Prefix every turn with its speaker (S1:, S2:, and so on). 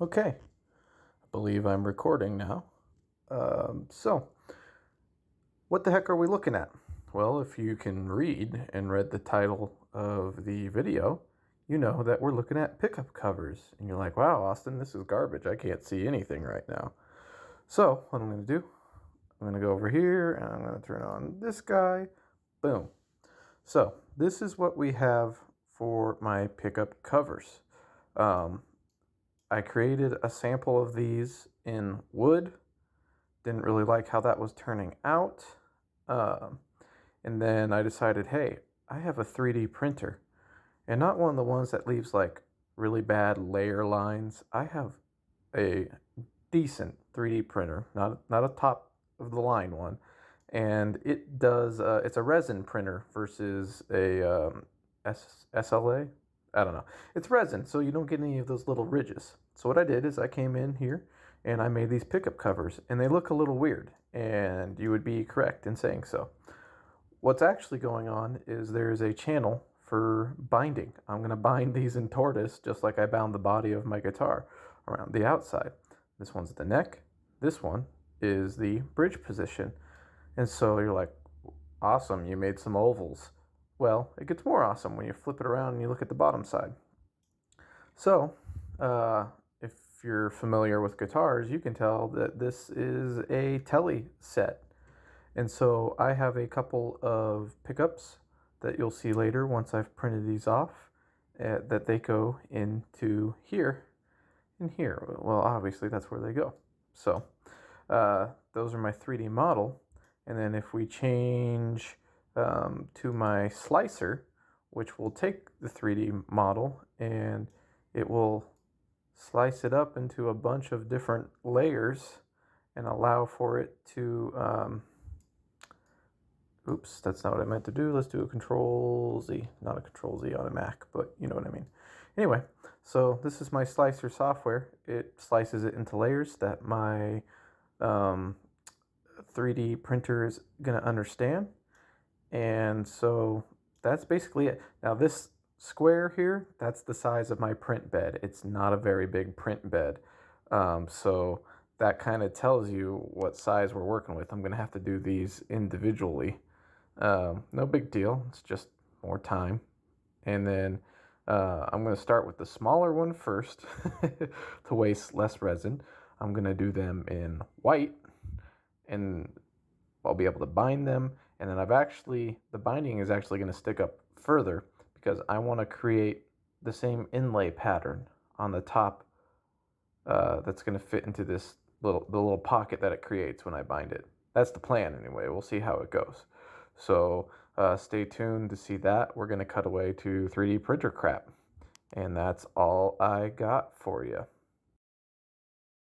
S1: Okay, I believe I'm recording now. So, what the heck are we looking at? Well, if you can read and read the title of the video, you know that we're looking at pickup covers. And you're like, wow, Austin, this is garbage. I can't see anything right now. So, what I'm going to do, I'm going to go over here and I'm going to turn on this guy. Boom. So, this is what we have for my pickup covers. Um, I created a sample of these in wood. Didn't really like how that was turning out. Um, and then I decided, hey, I have a 3D printer. And not one of the ones that leaves like really bad layer lines. I have a decent 3D printer, not a top of the line one. And it does, it's a resin printer versus a SLA. I don't know. It's resin, so you don't get any of those little ridges. So what I did is I came in here and I made these pickup covers, and they look a little weird, and you would be correct in saying so. What's actually going on is there is a channel for binding. I'm going to bind these in tortoise just like I bound the body of my guitar around the outside. This one's the neck. This one is the bridge position. And so you're like, awesome, you made some ovals. Well, it gets more awesome when you flip it around and you look at the bottom side. So, if you're familiar with guitars, you can tell that this is a Tele set. And so I have a couple of pickups that you'll see later once I've printed these off that they go into here and here. Well, obviously that's where they go. So those are my 3D model. And then if we change to my slicer, which will take the 3D model and it will slice it up into a bunch of different layers and allow for it to oops, that's not what I meant to do. Let's do a Control Z, not a Control Z on a Mac, but you know what I mean. Anyway, so this is my slicer software. It slices it into layers that my 3D printer is going to understand. And so that's basically it. Now this square here, that's the size of my print bed. It's not a very big print bed. So that kind of tells you what size we're working with. I'm going to have to do these individually. No big deal. It's just more time. And then I'm going to start with the smaller one first to waste less resin. I'm going to do them in white and I'll be able to bind them. And then the binding is actually going to stick up further because I want to create the same inlay pattern on the top that's going to fit into the little pocket that it creates when I bind it. That's the plan anyway. We'll see how it goes. So stay tuned to see that. We're going to cut away to 3D printer crap. And that's all I got for you.